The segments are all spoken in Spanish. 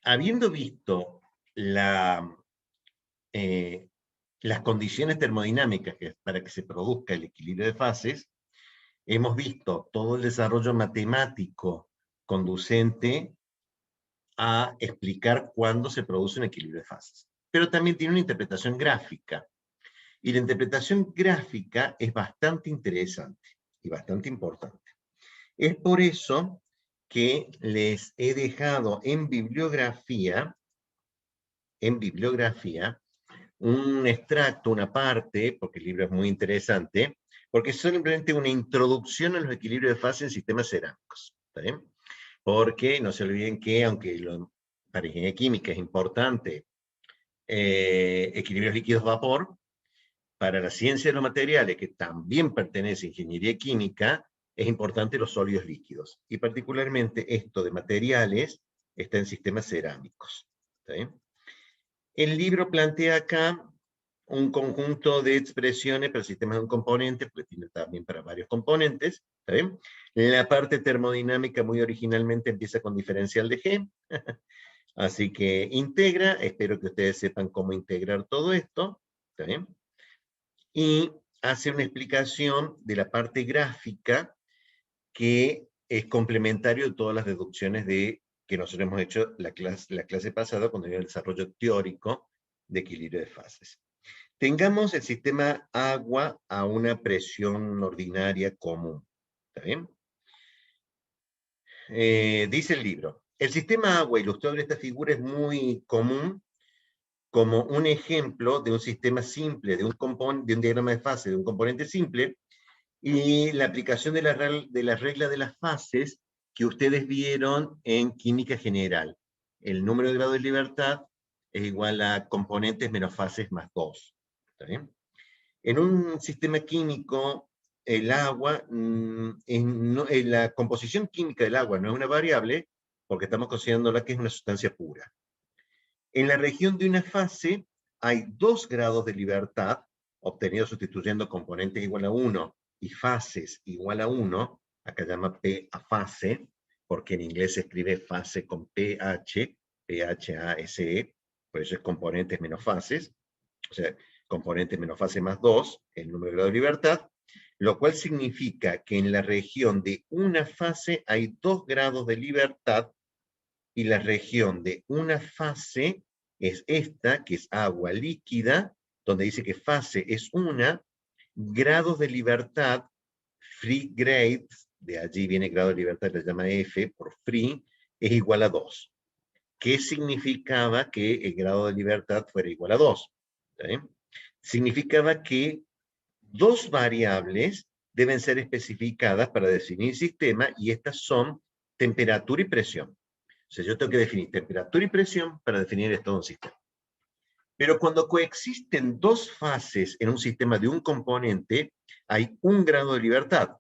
Habiendo visto eh, las condiciones termodinámicas para que se produzca el equilibrio de fases, hemos visto todo el desarrollo matemático conducente a explicar cuándo se produce un equilibrio de fases. Pero también tiene una interpretación gráfica. Y la interpretación gráfica es bastante interesante y bastante importante. Es por eso que les he dejado en bibliografía, un extracto, una parte, porque el libro es muy interesante, porque es simplemente una introducción a los equilibrios de fase en sistemas cerámicos. ¿Está bien? Porque no se olviden que, aunque para ingeniería química es importante equilibrios líquidos-vapor, para la ciencia de los materiales, que también pertenece a ingeniería química, es importante los sólidos líquidos. Y particularmente esto de materiales está en sistemas cerámicos. ¿Está bien? El libro plantea acá un conjunto de expresiones para sistemas de un componente, porque tiene también para varios componentes. ¿Está bien? La parte termodinámica muy originalmente empieza con diferencial de G. Así que integra, espero que ustedes sepan cómo integrar todo esto. ¿Está bien? Y hace una explicación de la parte gráfica que es complementario de todas las deducciones que nosotros hemos hecho la clase pasada cuando había el desarrollo teórico de equilibrio de fases. Tengamos el sistema agua a una presión ordinaria común. ¿Está bien? Dice el libro, el sistema agua ilustrado en esta figura es muy común como un ejemplo de un sistema simple, de un diagrama de fase, de un componente simple, y la aplicación de la regla de las fases que ustedes vieron en química general. El número de grados de libertad es igual a componentes menos fases más 2. ¿Está bien? En un sistema químico, el agua, la composición química del agua no es una variable, porque estamos considerándola que es una sustancia pura. En la región de una fase hay 2 grados de libertad, obtenidos sustituyendo componentes igual a 1 y fases igual a 1, acá llama P a fase, porque en inglés se escribe fase con PH, PHASE, por eso es componentes menos fases, o sea, componentes menos fase más 2, el número de grados de libertad, lo cual significa que en la región de una fase hay 2 grados de libertad y la región de una fase es esta, que es agua líquida, donde dice que fase es 1, grados de libertad, free grades, de allí viene grado de libertad, le llama F por free, es igual a 2. ¿Qué significaba que el grado de libertad fuera igual a 2? Significaba que 2 variables deben ser especificadas para definir sistema, y estas son temperatura y presión. O sea, yo tengo que definir temperatura y presión para definir todo un sistema. Pero cuando coexisten 2 fases en un sistema de un componente, hay 1 grado de libertad.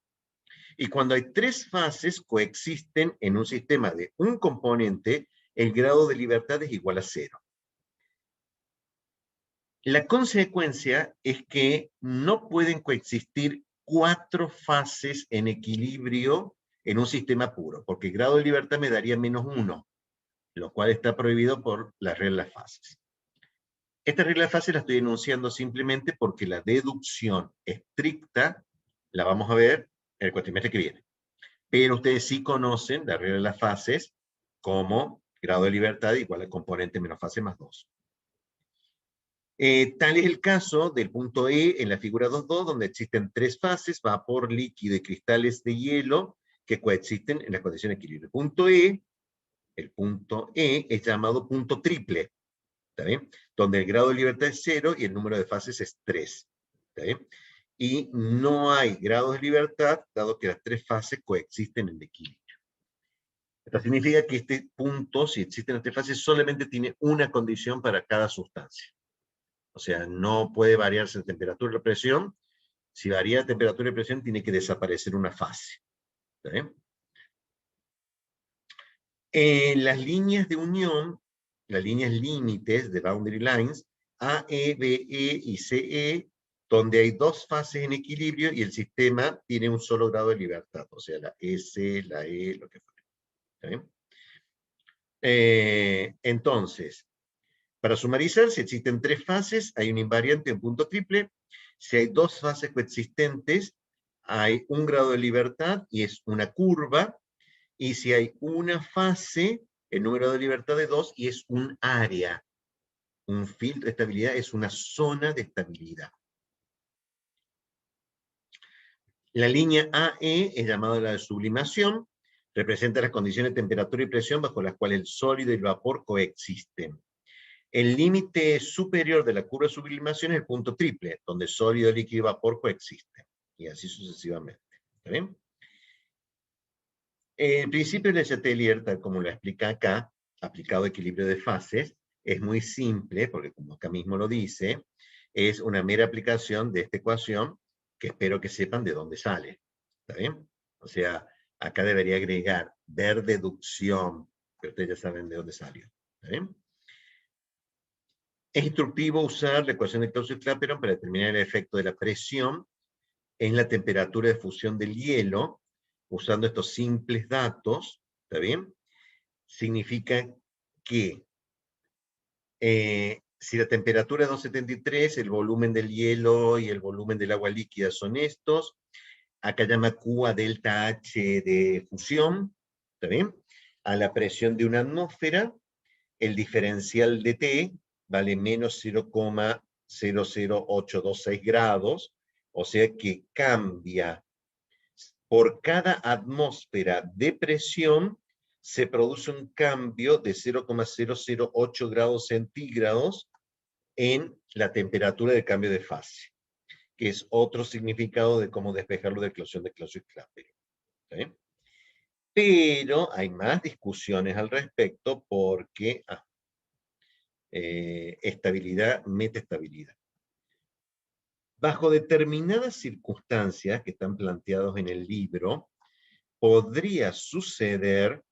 Y cuando hay 3 fases coexisten en un sistema de un componente, el grado de libertad es igual a 0. La consecuencia es que no pueden coexistir 4 fases en equilibrio en un sistema puro, porque el grado de libertad me daría menos 1, lo cual está prohibido por la regla de fases. Esta regla de fases la estoy enunciando simplemente porque la deducción estricta la vamos a ver en el cuatrimestre que viene. Pero ustedes sí conocen la regla de las fases como grado de libertad igual al componente menos fase más 2. Tal es el caso del punto E en la figura 2.2, donde existen 3 fases, vapor, líquido y cristales de hielo, que coexisten en las condiciones de equilibrio. El punto E es llamado punto triple, ¿está bien? Donde el grado de libertad es 0 y el número de fases es 3, ¿está bien? Y no hay grados de libertad, dado que las 3 fases coexisten en equilibrio. Esto significa que este punto, si existen las 3 fases, solamente tiene una condición para cada sustancia. O sea, no puede variarse la temperatura y la presión. Si varía la temperatura y presión, tiene que desaparecer una fase. ¿Está bien? En las líneas de unión, las líneas límites de boundary lines, A, E, B, E y CE, donde hay 2 fases en equilibrio y el sistema tiene un solo grado de libertad, o sea, la S, la E, lo que fuera. ¿Está bien? Entonces, para sumarizar, si existen 3 fases, hay un invariante en punto triple. Si hay 2 fases coexistentes, hay un grado de libertad y es una curva. Y si hay una fase, el número de libertad de 2 y es un área. Un filtro de estabilidad es una zona de estabilidad. La línea AE es llamada la de sublimación, representa las condiciones de temperatura y presión bajo las cuales el sólido y el vapor coexisten. El límite superior de la curva de sublimación es el punto triple, donde sólido, líquido y vapor coexisten. Y así sucesivamente. ¿Está bien? El principio de Letelier, tal como lo explica acá, aplicado a equilibrio de fases, es muy simple, porque como acá mismo lo dice, es una mera aplicación de esta ecuación que espero que sepan de dónde sale. ¿Está bien? O sea, acá debería agregar ver deducción, que ustedes ya saben de dónde salió. ¿Está bien? Es instructivo usar la ecuación de Clausius-Clapeyron para determinar el efecto de la presión en la temperatura de fusión del hielo, usando estos simples datos. ¿Está bien? Significa que si la temperatura es 273, el volumen del hielo y el volumen del agua líquida son estos. Acá llama Q a delta H de fusión. ¿Está bien? A la presión de una atmósfera, el diferencial de T vale menos 0,00826 grados, o sea que cambia. Por cada atmósfera de presión se produce un cambio de 0,008 grados centígrados en la temperatura de cambio de fase, que es otro significado de cómo despejarlo de eclosión de Clausius-Clapeyron. ¿Sí? Pero hay más discusiones al respecto porque estabilidad, metaestabilidad. Bajo determinadas circunstancias que están planteadas en el libro, podría suceder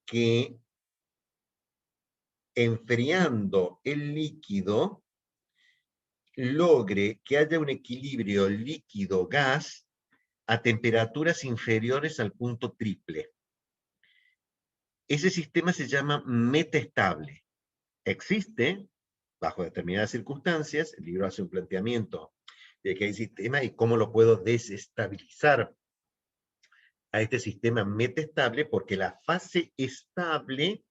que enfriando el líquido logre que haya un equilibrio líquido-gas a temperaturas inferiores al punto triple. Ese sistema se llama metaestable. Existe bajo determinadas circunstancias. El libro hace un planteamiento de que hay sistemas y cómo lo puedo desestabilizar a este sistema metaestable, porque la fase estable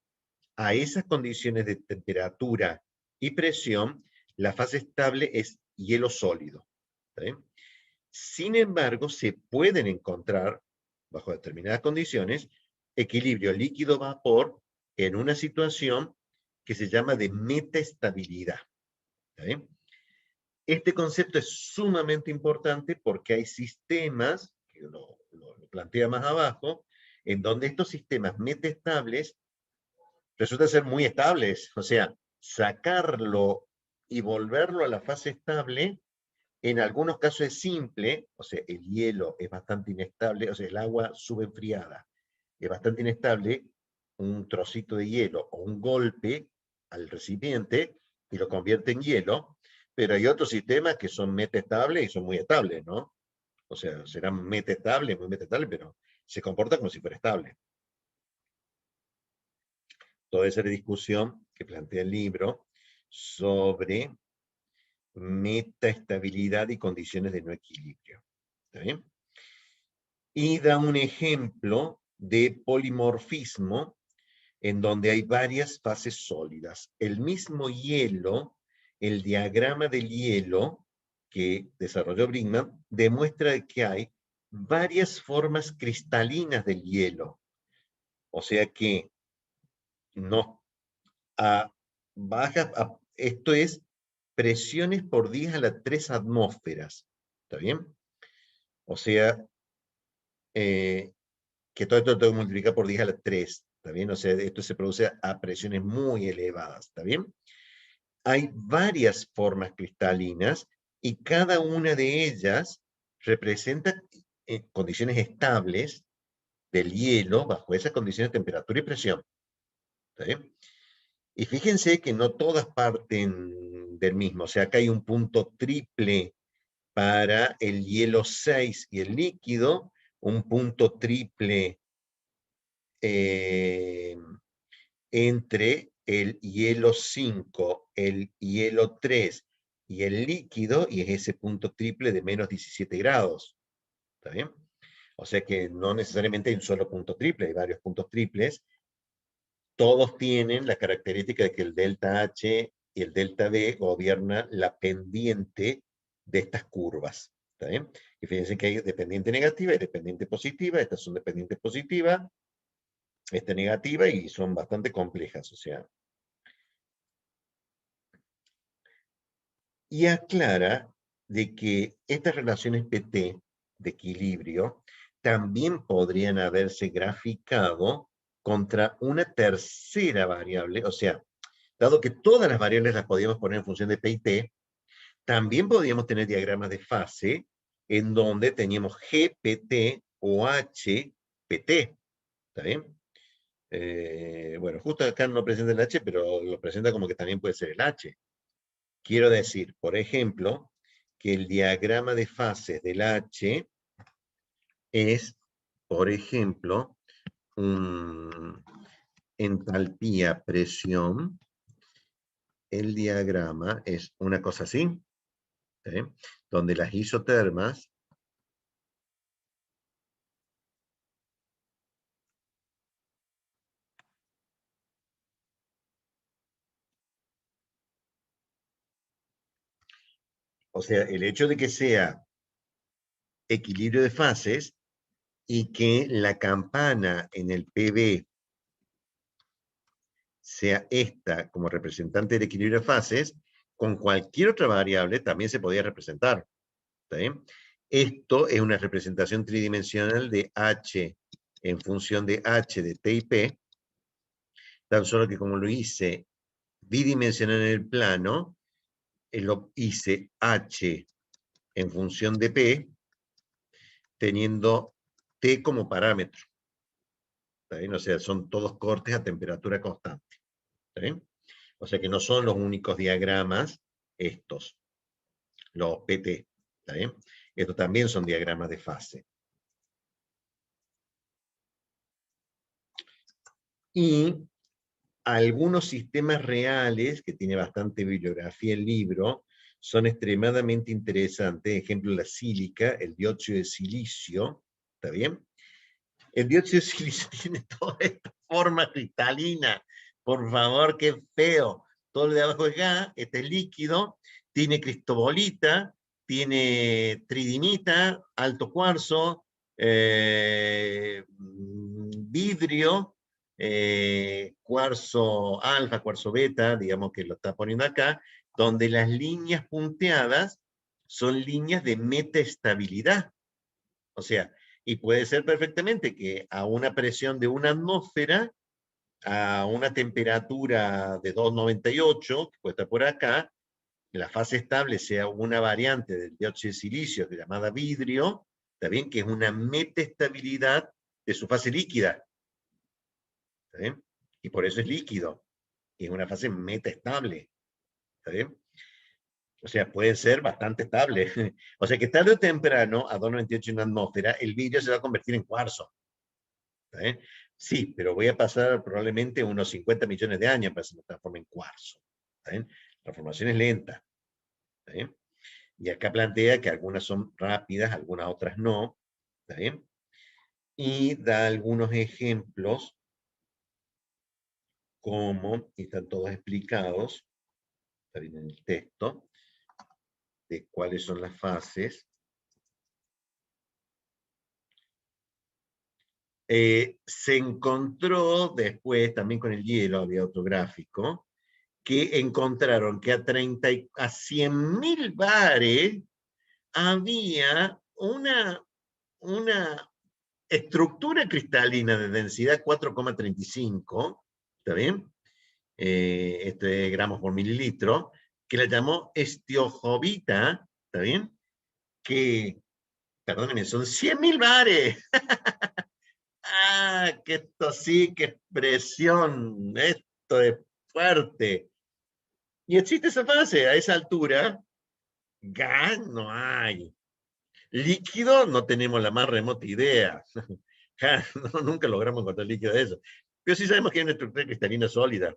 a esas condiciones de temperatura y presión, la fase estable es hielo sólido. ¿Sí? Sin embargo, se pueden encontrar, bajo determinadas condiciones, equilibrio líquido-vapor en una situación que se llama de metaestabilidad. ¿Sí? Este concepto es sumamente importante porque hay sistemas, que lo plantea más abajo, en donde estos sistemas metaestables resulta ser muy estables. O sea, sacarlo y volverlo a la fase estable, en algunos casos es simple, o sea, el hielo es bastante inestable, o sea, el agua subenfriada es bastante inestable, un trocito de hielo o un golpe al recipiente y lo convierte en hielo, pero hay otros sistemas que son metaestables y son muy estables, ¿no? O sea, serán metaestables, muy metaestables, pero se comportan como si fuera estable. Toda esa discusión que plantea el libro sobre metaestabilidad y condiciones de no equilibrio. ¿Está bien? Y da un ejemplo de polimorfismo en donde hay varias fases sólidas. El mismo hielo, el diagrama del hielo que desarrolló Brinkman, demuestra que hay varias formas cristalinas del hielo. O sea que no, a baja, esto es presiones por 10 a la 3 atmósferas. ¿Está bien? O sea, que todo esto tengo que multiplicar por 10 a la 3. ¿Está bien? O sea, esto se produce a presiones muy elevadas. ¿Está bien? Hay varias formas cristalinas y cada una de ellas representa condiciones estables del hielo bajo esas condiciones de temperatura y presión. ¿Está bien? Y fíjense que no todas parten del mismo. O sea, acá hay un punto triple para el hielo 6 y el líquido, un punto triple entre el hielo 5, el hielo 3 y el líquido, y es ese punto triple de menos 17 grados. ¿Está bien? O sea que no necesariamente hay un solo punto triple, hay varios puntos triples. Todos tienen la característica de que el delta H y el delta B gobiernan la pendiente de estas curvas. ¿Está bien? Y fíjense que hay dependiente negativa y dependiente positiva. Estas son dependientes positivas, esta negativa, y son bastante complejas. O sea, y aclara de que estas relaciones PT de equilibrio también podrían haberse graficado contra una tercera variable, o sea, dado que todas las variables las podíamos poner en función de P y T, también podíamos tener diagramas de fase en donde teníamos GPT o HPT. ¿Está bien? Bueno, justo acá no presenta el H, pero lo presenta como que también puede ser el H. Quiero decir, por ejemplo, que el diagrama de fases del H es, por ejemplo, un entalpía presión. El diagrama es una cosa así, ¿eh? Donde las isotermas o sea, el hecho de que sea equilibrio de fases y que la campana en el PB sea esta como representante del equilibrio de fases, con cualquier otra variable también se podía representar. ¿Está bien? Esto es una representación tridimensional de H en función de H de T y P, tan solo que como lo hice bidimensional en el plano, lo hice H en función de P, teniendo T como parámetro. ¿Está bien? O sea, son todos cortes a temperatura constante. ¿Está bien? O sea que no son los únicos diagramas estos, los PT. ¿Está bien? Estos también son diagramas de fase. Y algunos sistemas reales, que tiene bastante bibliografía el libro, son extremadamente interesantes. Ejemplo, la sílica, el dióxido de silicio. ¿Está bien? El dióxido de silicio tiene toda esta forma cristalina. Por favor, qué feo. Todo lo de abajo es gas, este es líquido, tiene cristobolita, tiene tridimita, alto cuarzo, vidrio, cuarzo alfa, cuarzo beta, digamos que lo está poniendo acá, donde las líneas punteadas son líneas de metaestabilidad. O sea, y puede ser perfectamente que a una presión de una atmósfera, a una temperatura de 298, que puede estar por acá, la fase estable sea una variante del dióxido de silicio llamada vidrio, ¿está bien? Que es una metaestabilidad de su fase líquida. ¿Está bien? Y por eso es líquido. Y es una fase metaestable. ¿Está bien? O sea, puede ser bastante estable. O sea que tarde o temprano, a 298 en una atmósfera, el vidrio se va a convertir en cuarzo. ¿Está bien? Sí, pero voy a pasar probablemente unos 50 millones de años para que se me transforme en cuarzo. ¿Está bien? La formación es lenta. ¿Está bien? Y acá plantea que algunas son rápidas, algunas otras no. ¿Está bien? Y da algunos ejemplos como, y están todos explicados, está bien en el texto, de cuáles son las fases. Se encontró después, también con el hielo, había otro gráfico, que encontraron que a 100.000 bares había una estructura cristalina de densidad 4,35, ¿está bien? Gramos por mililitro, que la llamó estiojovita, ¿está bien? Que, perdónenme, son 100.000 bares. Ah, que esto sí, que expresión, esto es fuerte. Y existe esa fase, a esa altura, gas no hay. Líquido no tenemos la más remota idea. Ja, no, nunca logramos encontrar líquido de eso. Pero sí sabemos que hay una estructura cristalina sólida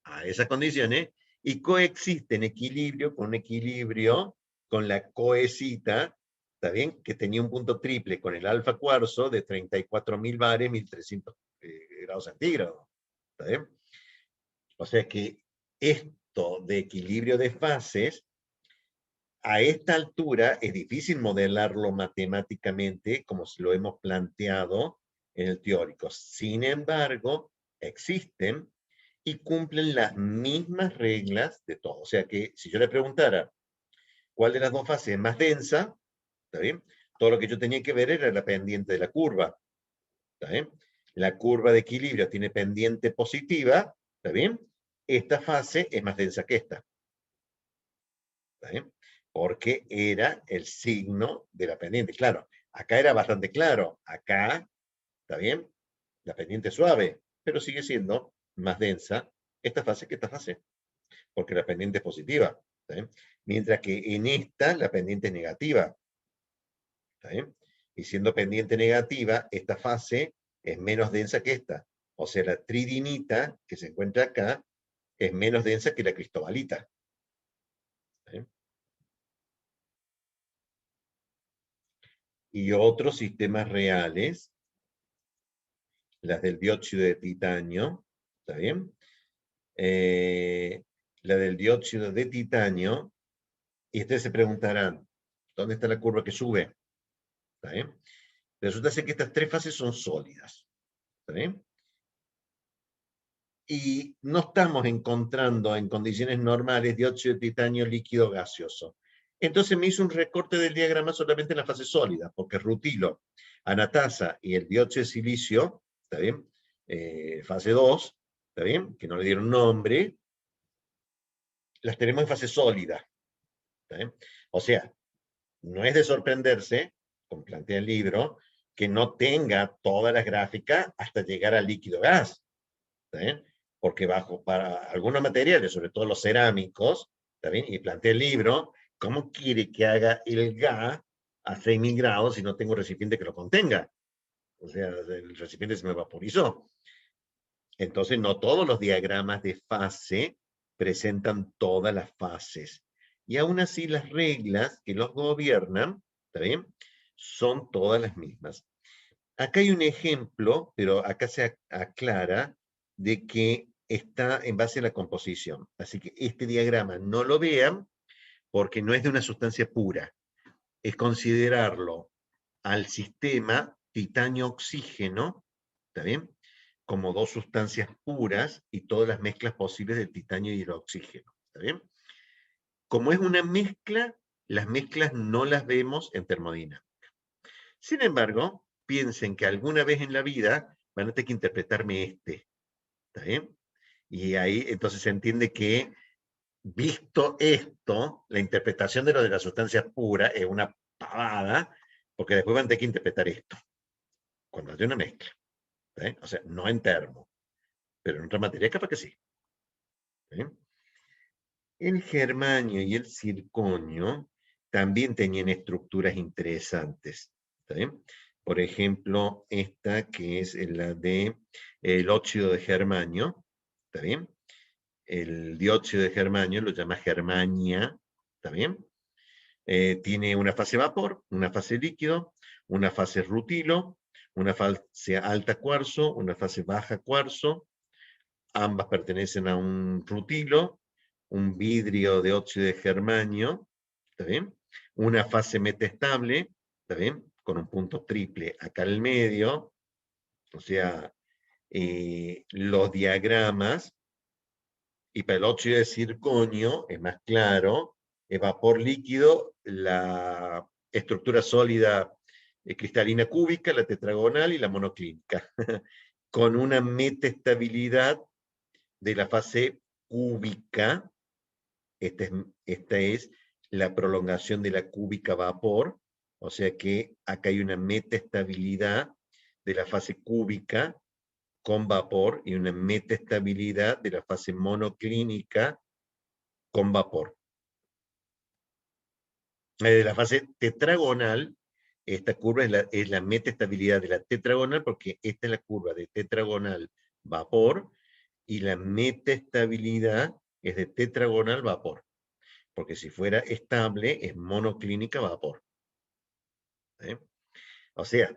a esas condiciones y coexiste en equilibrio con un equilibrio con la coesita, ¿está bien? Que tenía un punto triple con el alfa cuarzo de 34.000 bares, 1.300 grados centígrados, ¿está bien? O sea que esto de equilibrio de fases, a esta altura es difícil modelarlo matemáticamente como se lo hemos planteado en el teórico. Sin embargo, existen y cumplen las mismas reglas de todo. O sea que si yo le preguntara cuál de las dos fases es más densa, ¿está bien? Todo lo que yo tenía que ver era la pendiente de la curva, ¿está bien? La curva de equilibrio tiene pendiente positiva, ¿está bien? Esta fase es más densa que esta, ¿está bien? Porque era el signo de la pendiente. Claro, acá era bastante claro, acá, ¿está bien? La pendiente es suave, pero sigue siendo más densa esta fase que esta fase, porque la pendiente es positiva, ¿está bien? Mientras que en esta la pendiente es negativa, ¿está bien? Y siendo pendiente negativa, esta fase es menos densa que esta. O sea, la tridinita que se encuentra acá es menos densa que la cristobalita. ¿Está bien? Y otros sistemas reales, las del dióxido de titanio, ¿está bien? La del dióxido de titanio, y ustedes se preguntarán, ¿dónde está la curva que sube? ¿Está bien? Resulta ser que estas tres fases son sólidas. ¿Está bien? Y no estamos encontrando en condiciones normales dióxido de titanio líquido gaseoso. Entonces me hizo un recorte del diagrama solamente en la fase sólida, porque rutilo, anatasa y el dióxido de silicio, ¿está bien? Fase 2, ¿está bien? Que no le dieron nombre, las tenemos en fase sólida, ¿está bien? O sea, no es de sorprenderse, como plantea el libro, que no tenga todas las gráficas hasta llegar al líquido gas, ¿está bien? Porque bajo para algunos materiales, sobre todo los cerámicos, ¿está bien? Y plantea el libro, ¿cómo quiere que haga el gas a 6.000 grados si no tengo un recipiente que lo contenga? O sea, el recipiente se me vaporizó. Entonces, no todos los diagramas de fase presentan todas las fases. Y aún así, las reglas que los gobiernan, ¿está bien? Son todas las mismas. Acá hay un ejemplo, pero acá se aclara de que está en base a la composición. Así que este diagrama no lo vean porque no es de una sustancia pura. Es considerarlo al sistema titanio-oxígeno, ¿está bien? Como dos sustancias puras y todas las mezclas posibles del titanio y el oxígeno, ¿está bien? Como es una mezcla, las mezclas no las vemos en termodinámica. Sin embargo, piensen que alguna vez en la vida van a tener que interpretarme ¿está bien? Y ahí entonces se entiende que, visto esto, la interpretación de lo de la sustancia pura es una pavada, porque después van a tener que interpretar esto, cuando hay una mezcla. ¿Está bien? O sea, no en termo, pero en otra materia capaz que sí. ¿Está bien? El germanio y el circonio también tenían estructuras interesantes. ¿Está bien? Por ejemplo, esta que es la de el óxido de germanio. ¿Está bien? El dióxido de germanio lo llama germania. ¿Está bien? Tiene una fase vapor, una fase líquido, una fase rutilo, una fase alta cuarzo, una fase baja cuarzo. Ambas pertenecen a un rutilo, un vidrio de óxido de germanio, ¿está bien? Una fase metastable, ¿está bien? Con un punto triple acá en el medio, o sea, los diagramas, y para el óxido de circonio es más claro, es vapor líquido, la estructura sólida cristalina cúbica, la tetragonal y la monoclínica, con una metaestabilidad de la fase cúbica. Esta es la prolongación de la cúbica vapor, o sea que acá hay una metaestabilidad de la fase cúbica con vapor y una metaestabilidad de la fase monoclínica con vapor. De la fase tetragonal Esta curva es la metaestabilidad de la tetragonal, porque esta es la curva de tetragonal vapor, y la metaestabilidad es de tetragonal vapor. Porque si fuera estable, es monoclínica vapor. ¿Eh? O sea,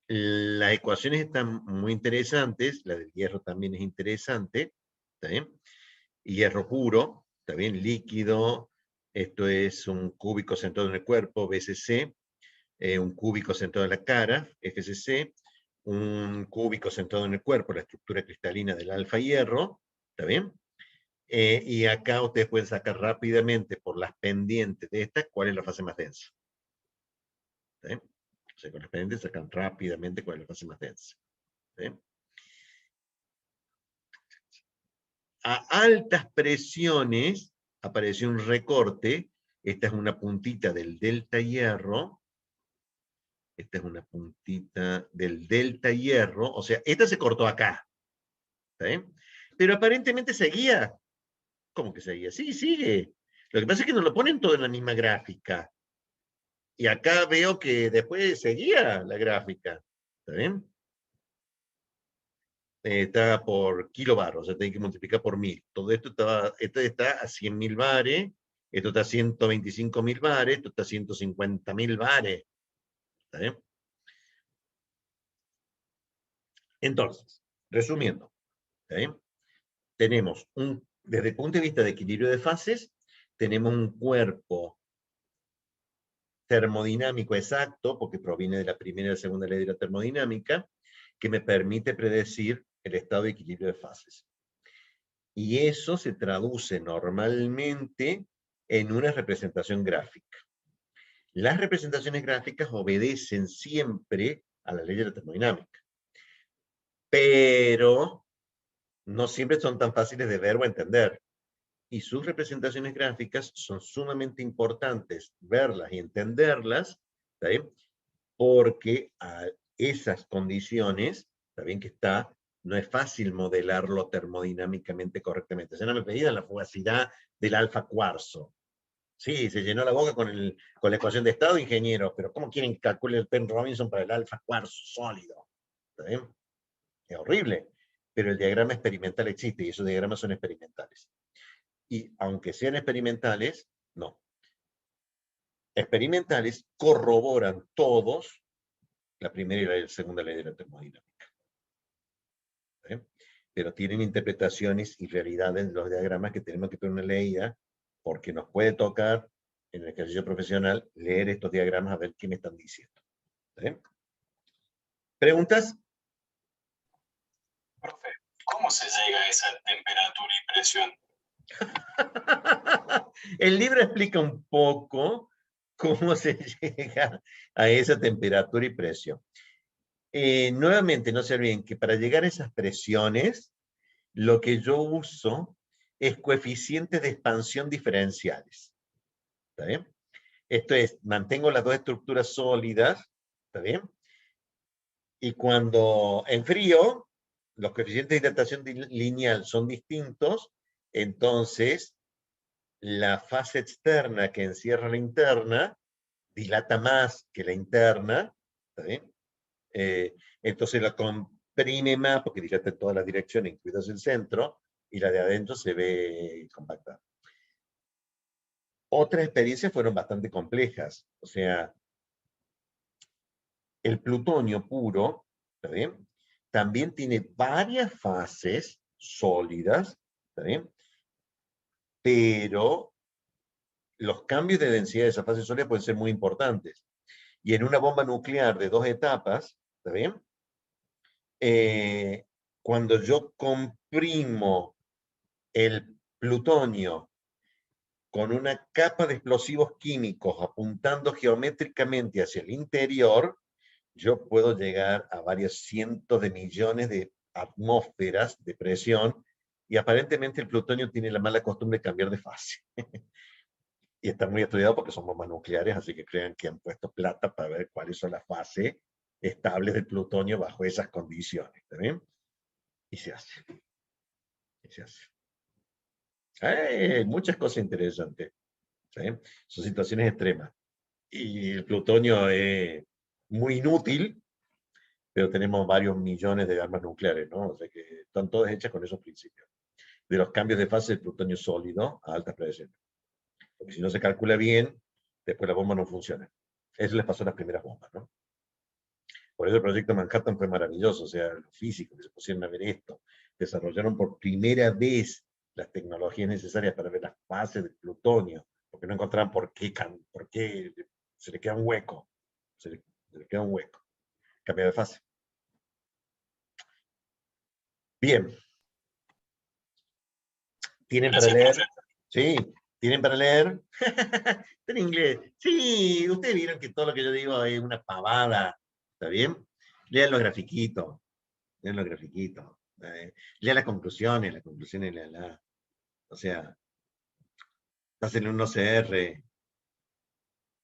las ecuaciones están muy interesantes, la del hierro también es interesante, ¿está bien? Hierro puro, ¿está bien? Líquido, esto es un cúbico centrado en el cuerpo, BCC, un cúbico centrado en la cara, FCC, un cúbico centrado en el cuerpo, la estructura cristalina del alfa hierro, ¿está bien? Y acá ustedes pueden sacar rápidamente por las pendientes de esta cuál es la fase más densa. ¿Sí? O sea, con las pendientes sacan rápidamente cuál es la fase más densa. ¿Sí? A altas presiones apareció un recorte. Esta es una puntita del delta hierro. Esta es una puntita del delta hierro. O sea, esta se cortó acá. ¿Sí? Pero aparentemente seguía. ¿Cómo que seguía? Sí, sigue. Lo que pasa es que no lo ponen todo en la misma gráfica. Y acá veo que después seguía la gráfica. ¿Está bien? Está por kilobar, o sea, tiene que multiplicar por 1000. Todo esto está a 100.000 bares, esto está a 125.000 bares, esto está a 150.000 bares. ¿Está bien? Entonces, resumiendo, ¿está bien? Tenemos desde el punto de vista de equilibrio de fases, tenemos un cuerpo termodinámico exacto, porque proviene de la primera y la segunda ley de la termodinámica, que me permite predecir el estado de equilibrio de fases. Y eso se traduce normalmente en una representación gráfica. Las representaciones gráficas obedecen siempre a la ley de la termodinámica, pero no siempre son tan fáciles de ver o entender. Y sus representaciones gráficas son sumamente importantes verlas y entenderlas, ¿está bien? Porque a esas condiciones, está bien que está, no es fácil modelarlo termodinámicamente correctamente. Se no me pedían la fugacidad del alfa cuarzo. Sí, se llenó la boca con la ecuación de estado, ingenieros, pero ¿cómo quieren que calcule el Penn Robinson para el alfa cuarzo sólido? ¿Está bien? Es horrible, pero el diagrama experimental existe y esos diagramas son experimentales. Y aunque sean experimentales, no. Experimentales corroboran todos la primera y la segunda ley de la termodinámica. ¿Eh? Pero tienen interpretaciones y realidades de los diagramas que tenemos que tener una leída, porque nos puede tocar, en el ejercicio profesional, leer estos diagramas a ver qué me están diciendo. ¿Eh? ¿Preguntas? Profe, ¿cómo se llega a esa temperatura y presión? El libro explica un poco cómo se llega a esa temperatura y presión. Nuevamente, no se olviden que para llegar a esas presiones, lo que yo uso es coeficientes de expansión diferenciales. ¿Está bien? Esto es, mantengo las dos estructuras sólidas, ¿está bien? Y cuando enfrío, los coeficientes de dilatación lineal son distintos, entonces la fase externa que encierra la interna dilata más que la interna, ¿está bien? Entonces la comprime más porque dilata en todas las direcciones, incluidas el centro, y la de adentro se ve compactada. Otras experiencias fueron bastante complejas, o sea, el plutonio puro, ¿está bien? También tiene varias fases sólidas, ¿está bien? Pero los cambios de densidad de esa fase sólida pueden ser muy importantes. Y en una bomba nuclear de 2 etapas, ¿está bien? Cuando yo comprimo el plutonio con una capa de explosivos químicos apuntando geométricamente hacia el interior, yo puedo llegar a varios cientos de millones de atmósferas de presión y aparentemente el plutonio tiene la mala costumbre de cambiar de fase. Y está muy estudiado porque son bombas nucleares, así que crean que han puesto plata para ver cuáles son las fases estables del plutonio bajo esas condiciones. ¿Está bien? Y se hace. Y se hace. Hay muchas cosas interesantes. ¿Sí? Son situaciones extremas. Y el plutonio es muy inútil, pero tenemos varios millones de armas nucleares, ¿no? O sea que están todas hechas con esos principios. De los cambios de fase del plutonio sólido a altas presiones. Porque si no se calcula bien, después la bomba no funciona. Eso les pasó a las primeras bombas, ¿no? Por eso el proyecto Manhattan fue maravilloso, o sea, los físicos que se pusieron a ver esto, desarrollaron por primera vez las tecnologías necesarias para ver las fases del plutonio, porque no encontraban por qué se le queda un hueco, se le queda un hueco. Cambio de fase. Bien. ¿Tienen para Gracias, leer? profe. Sí, ¿tienen para leer? Está en inglés. Sí, ustedes vieron que todo lo que yo digo es una pavada. ¿Está bien? Lean los grafiquitos. Lean los grafiquitos. Lean las conclusiones lean. O sea, hacen un OCR.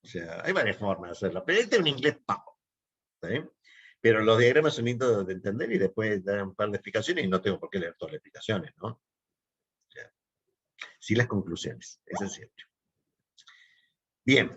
O sea, hay varias formas de hacerlo. Pero este es un inglés pavo. ¿Está bien? Pero los diagramas son lindos de entender y después dan un par de explicaciones y no tengo por qué leer todas las explicaciones, ¿no? O sea, sí las conclusiones. Eso es cierto. Bien.